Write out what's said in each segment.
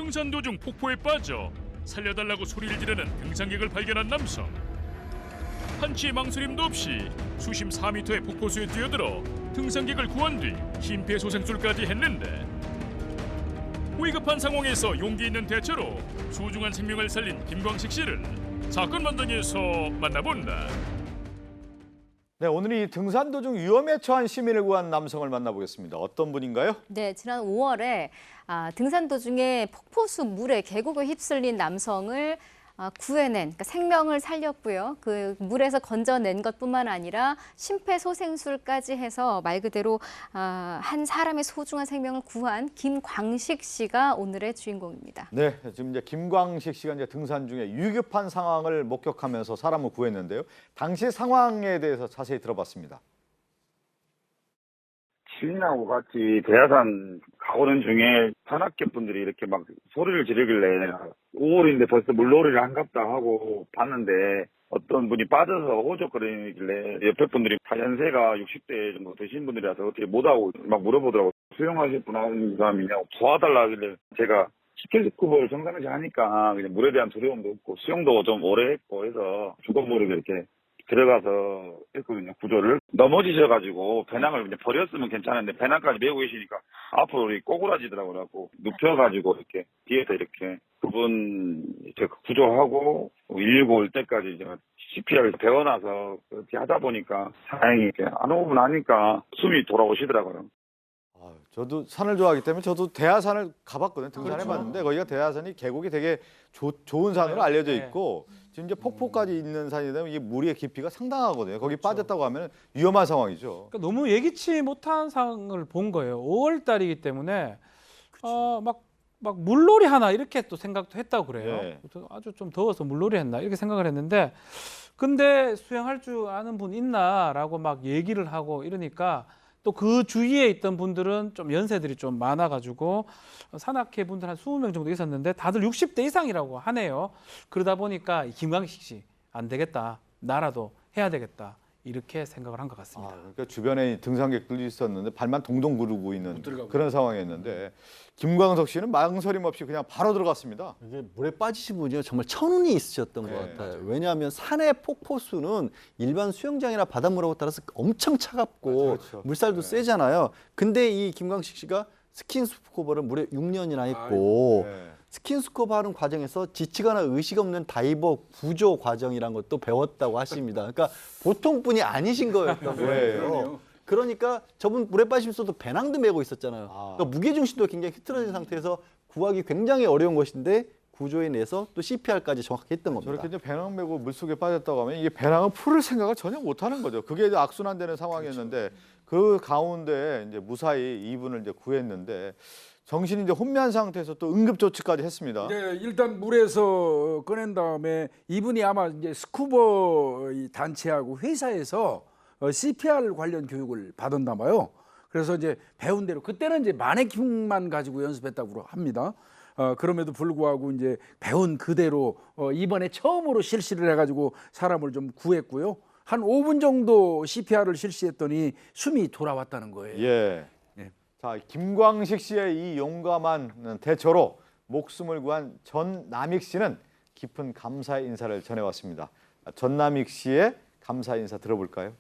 등산 도중 폭포에 빠져 살려달라고 소리를 지르는 등산객을 발견한 남성. 한치의 망설임도 없이 수심 4m의 폭포수에 뛰어들어 등산객을 구한 뒤 심폐소생술까지 했는데 위급한 상황에서 용기 있는 대처로 소중한 생명을 살린 김광식 씨를 사건 현장에서 만나본다. 네, 오늘은 이 등산 도중 위험에 처한 시민을 구한 남성을 만나보겠습니다. 어떤 분인가요? 네, 지난 5월에 등산 도중에 폭포수 물에 계곡에 휩쓸린 남성을 구해낸, 그러니까 생명을 살렸고요. 그 물에서 건져낸 것뿐만 아니라 심폐소생술까지 해서 말 그대로 한 사람의 소중한 생명을 구한 김광식 씨가 오늘의 주인공입니다. 네, 지금 이제 김광식 씨가 이제 등산 중에 위급한 상황을 목격하면서 사람을 구했는데요. 당시 상황에 대해서 자세히 들어봤습니다. 시민하고 같이 대야산 가오는 중에 산악계 분들이 이렇게 막 소리를 지르길래 5월인데 벌써 물놀이를 한갑다 하고 봤는데 어떤 분이 빠져서 호적거리길래 옆에 분들이 다 연세가 60대 정도 되신 분들이라서 어떻게 못하고 막 물어보더라고요. 수영하실 분 하는 사람이냐 도와달라 하길래 제가 스킨스쿠버를 정상에서 하니까 그냥 물에 대한 두려움도 없고 수영도 좀 오래 했고 해서 죽어 모르게 이렇게 들어가서 했거든요. 구조를 넘어지셔가지고 배낭을 이제 버렸으면 괜찮은데 배낭까지 메고 계시니까 앞으로 꼬꾸라지더라고요. 그래갖고 눕혀가지고 이렇게 뒤에서 이렇게 그분 이제 구조하고 119 올 때까지 이제 CPR 배워놔서 그렇게 하다 보니까 다행히 이렇게 안 오고 나니까 숨이 돌아오시더라고요. 저도 산을 좋아하기 때문에 저도 대하산을 가봤거든요. 등산해봤는데 그렇죠. 거기가 대하산이 계곡이 되게 좋은 산으로 알려져 있고 지금 이제 폭포까지 있는 산이 되면 이 물의 깊이가 상당하거든요. 거기 빠졌다고 하면 위험한 상황이죠. 그러니까 너무 예기치 못한 상황을 본 거예요. 5월 달이기 때문에 막 물놀이 하나 이렇게 또 생각도 했다고 그래요. 예. 아주 좀 더워서 물놀이 했나 이렇게 생각을 했는데 근데 수영할 줄 아는 분 있나라고 막 얘기를 하고 이러니까 또 그 주위에 있던 분들은 좀 연세들이 좀 많아가지고 산악회 분들 한 20명 정도 있었는데 다들 60대 이상이라고 하네요. 그러다 보니까 김광식 씨 안 되겠다. 나라도 해야 되겠다. 이렇게 생각을 한 것 같습니다. 그러니까 주변에 등산객들도 있었는데 발만 동동 구르고 있는 그런 상황이었는데 김광석 씨는 망설임 없이 그냥 바로 들어갔습니다. 이게 물에 빠지신 분이 정말 천운이 있으셨던 것 같아요. 맞아요. 왜냐하면 산의 폭포수는 일반 수영장이나 바닷물하고 따라서 엄청 차갑고 그렇죠. 물살도 세잖아요. 근데 이 김광식 씨가 스킨스쿠버를 무려 6년이나 했고 스킨스쿠버 하는 과정에서 지치거나 의식 없는 다이버 구조 과정이란 것도 배웠다고 하십니다. 그러니까 보통 분이 아니신 거였던 거예요. 그러니까 저분 물에 빠지면서도 배낭도 메고 있었잖아요. 그러니까 무게중심도 굉장히 흐트러진 상태에서 구하기 굉장히 어려운 것인데 구조에 내서 또 CPR까지 정확히 했던 겁니다. 저렇게 이제 배낭 메고 물속에 빠졌다고 하면 이게 배낭을 풀을 생각을 전혀 못하는 거죠. 그게 이제 악순환되는 상황이었는데 그 가운데 이제 무사히 이분을 이제 구했는데 정신이 이제 혼미한 상태에서 또 응급 조치까지 했습니다. 네, 일단 물에서 꺼낸 다음에 이분이 아마 이제 스쿠버 단체하고 회사에서 CPR 관련 교육을 받았나 봐요. 그래서 이제 배운 대로 그때는 이제 마네킹만 가지고 연습했다고 합니다. 그럼에도 불구하고 이제 배운 그대로 이번에 처음으로 실시를 해가지고 사람을 좀 구했고요. 한 5분 정도 CPR을 실시했더니 숨이 돌아왔다는 거예요. 예. 자, 김광식 씨의 이 용감한 대처로 목숨을 구한 전남익 씨는 깊은 감사의 인사를 전해왔습니다. 전남익 씨의 감사 인사 들어볼까요?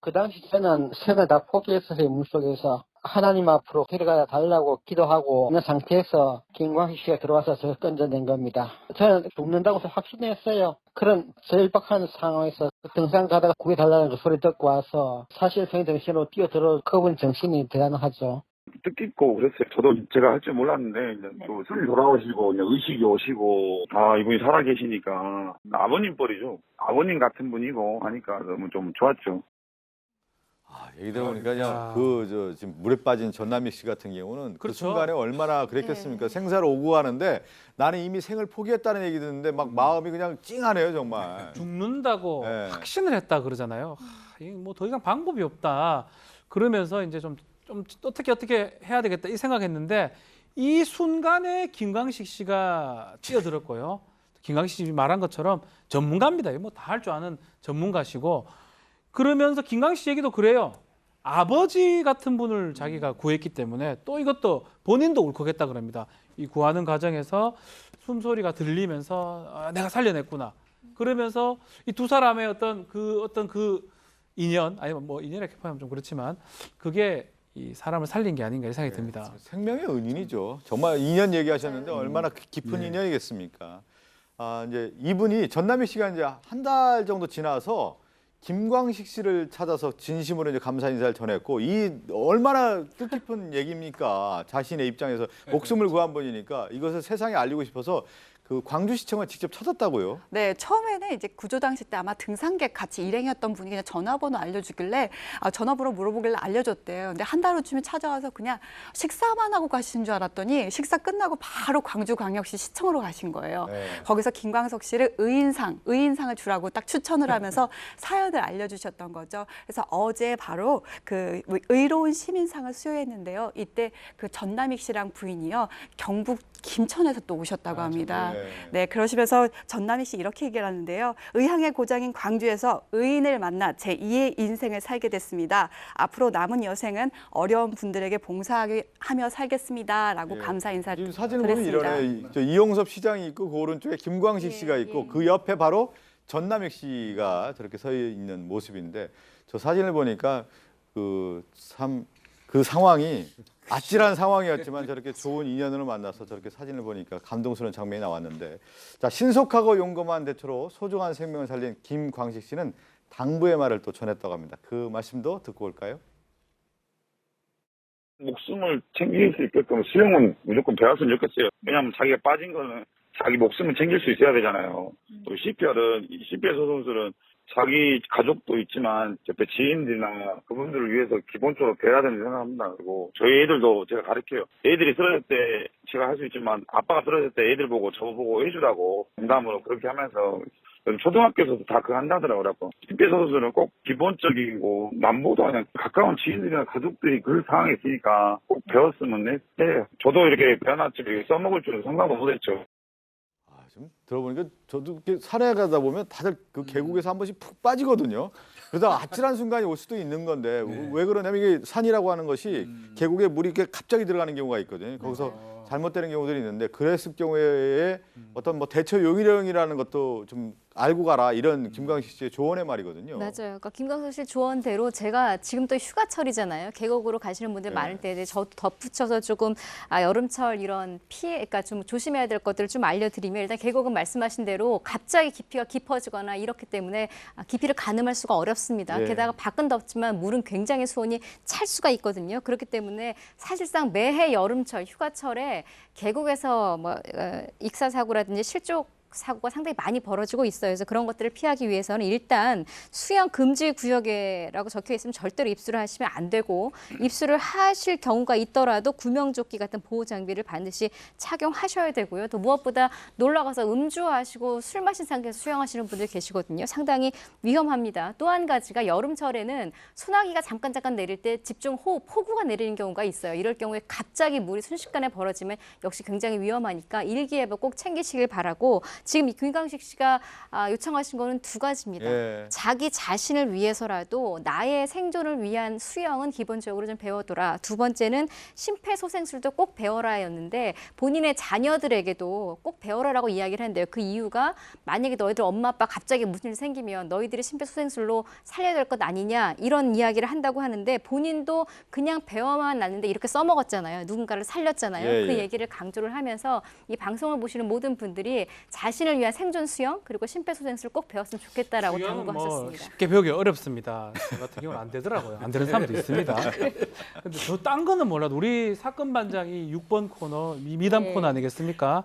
그 당시 저는 생을 다 포기했어요. 물속에서 하나님 앞으로 데려가 달라고 기도하고 있는 상태에서 김광식 씨가 들어와서 저를 건져낸 겁니다. 저는 죽는다고 확신했어요. 그런 절박한 상황에서 등산 가다가 구해달라는 그 소리 듣고 와서 사실성의 정신으로 뛰어들어 그분 정신이 대단하죠. 뜻깊고 그랬어요. 저도 제가 할 줄 몰랐는데 이제 또 숨이 돌아오시고 이제 의식이 오시고 이분이 살아계시니까 아버님 뻘이죠. 아버님 같은 분이고 하니까 너무 좀 좋았죠. 얘기 들어보니까 그냥 지금 물에 빠진 전남익 씨 같은 경우는 그 그렇죠. 순간에 얼마나 그랬겠습니까? 생사를 오구하는데 나는 이미 생을 포기했다는 얘기 듣는데 막 마음이 그냥 찡하네요, 정말. 죽는다고 네. 확신을 했다 그러잖아요. 뭐 더 이상 방법이 없다. 그러면서 이제 좀 어떻게 해야 되겠다 이 생각했는데 이 순간에 김광식 씨가 뛰어들었고요. 김광식 씨 말한 것처럼 전문가입니다. 뭐 다 할 줄 아는 전문가시고 그러면서 김광식 씨 얘기도 그래요. 아버지 같은 분을 자기가 구했기 때문에 또 이것도 본인도 울컥했다 그럽니다. 이 구하는 과정에서 숨소리가 들리면서 아, 내가 살려냈구나. 그러면서 이 두 사람의 어떤 그 인연, 아니면 뭐 인연이라고 표현하면 좀 그렇지만 그게 이 사람을 살린 게 아닌가 이 생각이 듭니다. 생명의 은인이죠. 정말 인연 얘기하셨는데 얼마나 깊은 인연이겠습니까? 아, 이제 이분이 전남희 씨가 이제 한 달 정도 지나서 김광식 씨를 찾아서 진심으로 이제 감사 인사를 전했고, 이 얼마나 뜻깊은 얘기입니까? 자신의 입장에서 목숨을 구한 분이니까 이것을 세상에 알리고 싶어서 그 광주시청을 직접 찾았다고요? 네, 처음에는 이제 구조 당시 때 아마 등산객 같이 일행이었던 분이 그냥 전화번호 알려주길래 전화번호 물어보길래 알려줬대요. 근데 한 달 후쯤에 찾아와서 그냥 식사만 하고 가시는 줄 알았더니 식사 끝나고 바로 광주광역시 시청으로 가신 거예요. 네. 거기서 김광석 씨를 의인상을 주라고 딱 추천을 하면서 사연을 알려주셨던 거죠. 그래서 어제 바로 그 의로운 시민상을 수여했는데요. 이때 그 전남익 씨랑 부인이요, 경북 김천에서 또 오셨다고 합니다. 네, 그러시면서 전남희 씨 이렇게 얘기를 하는데요. 의향의 고장인 광주에서 의인을 만나 제2의 인생을 살게 됐습니다. 앞으로 남은 여생은 어려운 분들에게 봉사하며 살겠습니다라고 감사 인사 지금 사진을 보면 드렸습니다. 이러네. 저 이용섭 시장이 있고 그 오른쪽에 김광식 씨가 있고 그 옆에 바로 전남익 씨가 저렇게 서 있는 모습인데, 저 사진을 보니까 그 상황이 아찔한 상황이었지만 저렇게 좋은 인연으로 만나서 저렇게 사진을 보니까 감동스러운 장면이 나왔는데, 자, 신속하고 용감한 대처로 소중한 생명을 살린 김광식 씨는 당부의 말을 또 전했다고 합니다. 그 말씀도 듣고 올까요? 목숨을 챙길 수 있게끔 수영은 무조건 배웠으면 좋겠어요. 왜냐하면 자기가 빠진 거는 자기 목숨을 챙길 수 있어야 되잖아요. 또 CPR 소송술은 자기 가족도 있지만 옆에 지인들이나 그분들을 위해서 기본적으로 배워야 된다고 생각합니다. 그리고 저희 애들도 제가 가르쳐요. 애들이 쓰러질 때 제가 할 수 있지만 아빠가 쓰러질 때 애들 보고 저 보고 해주라고 농담으로 그렇게 하면서 초등학교에서도 다 그거 한다더라고요. 그래서 심폐소생술은 꼭 기본적이고 남보다 그냥 가까운 지인들이나 가족들이 그 상황에 있으니까 꼭 배웠으면 해요. 저도 이렇게 배워놨지 써먹을 줄은 생각도 못했죠. 좀 들어보니까 저도 이렇게 산에 가다 보면 다들 그 계곡에서 한 번씩 푹 빠지거든요. 그러다 아찔한 순간이 올 수도 있는 건데 왜 그러냐면 이게 산이라고 하는 것이 계곡에 물이 이렇게 갑자기 들어가는 경우가 있거든요. 거기서 잘못되는 경우들이 있는데, 그랬을 경우에 어떤 뭐 대처 요령이라는 것도 좀 알고 가라, 이런 김광식 씨의 조언의 말이거든요. 맞아요. 그러니까 김광석 씨 조언대로 제가 지금 또 휴가철이잖아요. 계곡으로 가시는 분들 많을 때 저도 덧붙여서 조금 여름철 이런 피해, 그러니까 좀 조심해야 될 것들을 좀 알려드리면, 일단 계곡은 말씀하신 대로 갑자기 깊이가 깊어지거나 이렇기 때문에 깊이를 가늠할 수가 어렵습니다. 예. 게다가 밖은 덥지만 물은 굉장히 수온이 찰 수가 있거든요. 그렇기 때문에 사실상 매해 여름철 휴가철에 계곡에서 뭐 익사 사고라든지 실족 사고가 상당히 많이 벌어지고 있어요. 그래서 그런 것들을 피하기 위해서는 일단 수영 금지 구역에라고 적혀 있으면 절대로 입수를 하시면 안 되고, 입수를 하실 경우가 있더라도 구명조끼 같은 보호 장비를 반드시 착용하셔야 되고요. 또 무엇보다 놀러 가서 음주하시고 술 마신 상태에서 수영하시는 분들 계시거든요. 상당히 위험합니다. 또 한 가지가 여름철에는 소나기가 잠깐 내릴 때 집중 호흡, 폭우가 내리는 경우가 있어요. 이럴 경우에 갑자기 물이 순식간에 벌어지면 역시 굉장히 위험하니까 일기예보 꼭 챙기시길 바라고, 지금 이 김광식 씨가 요청하신 거는 두 가지입니다. 예. 자기 자신을 위해서라도 나의 생존을 위한 수영은 기본적으로 좀 배워둬라. 두 번째는 심폐소생술도 꼭 배워라였는데, 본인의 자녀들에게도 꼭 배워라라고 이야기를 했는데요. 그 이유가 만약에 너희들 엄마 아빠 갑자기 무슨 일 생기면 너희들이 심폐소생술로 살려야 될 것 아니냐, 이런 이야기를 한다고 하는데, 본인도 그냥 배워만 놨는데 이렇게 써먹었잖아요. 누군가를 살렸잖아요. 예, 그 예. 얘기를 강조를 하면서 이 방송을 보시는 모든 분들이 자신을 위한 생존 수영 그리고 심폐소생술 꼭 배웠으면 좋겠다라고 수영은 당부하셨습니다. 쉽게 배우기 어렵습니다. 저 같은 경우는 안 되더라고요. 안 되는 사람도 있습니다. 근데 저 딴 거는 몰라도 우리 사건 반장이 6번 코너 미담 코너 아니겠습니까?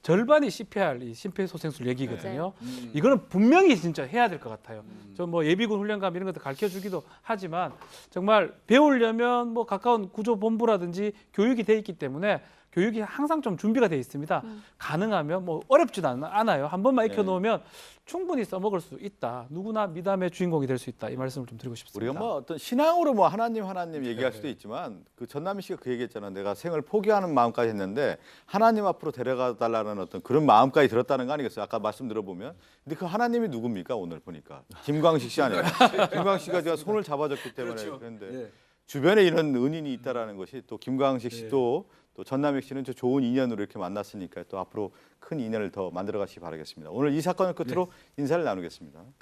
절반이 CPR, 이 심폐소생술 얘기거든요. 이거는 분명히 진짜 해야 될 것 같아요. 저 뭐 예비군 훈련감 이런 것도 가르쳐주기도 하지만 정말 배우려면 뭐 가까운 구조본부라든지 교육이 돼 있기 때문에 교육이 항상 좀 준비가 돼 있습니다. 가능하면 뭐 어렵지도 않아요. 한 번만 익혀놓으면 충분히 써먹을 수 있다. 누구나 미담의 주인공이 될 수 있다. 이 말씀을 좀 드리고 싶습니다. 우리가 뭐 어떤 신앙으로 뭐 하나님 얘기할 수도 있지만 그 전남희 씨가 그 얘기했잖아. 내가 생을 포기하는 마음까지 했는데 하나님 앞으로 데려가 달라는 어떤 그런 마음까지 들었다는 거 아니겠어요? 아까 말씀 들어보면. 근데 그 하나님이 누굽니까? 오늘 보니까 김광식 씨 아니에요. 김광식 씨가 제가 손을 잡아줬기 때문에 그런데 주변에 이런 은인이 있다라는 것이 또 김광식 씨도 또 전남익 씨는 저 좋은 인연으로 이렇게 만났으니까 또 앞으로 큰 인연을 더 만들어 가시기 바라겠습니다. 오늘 이 사건을 끝으로 인사를 나누겠습니다.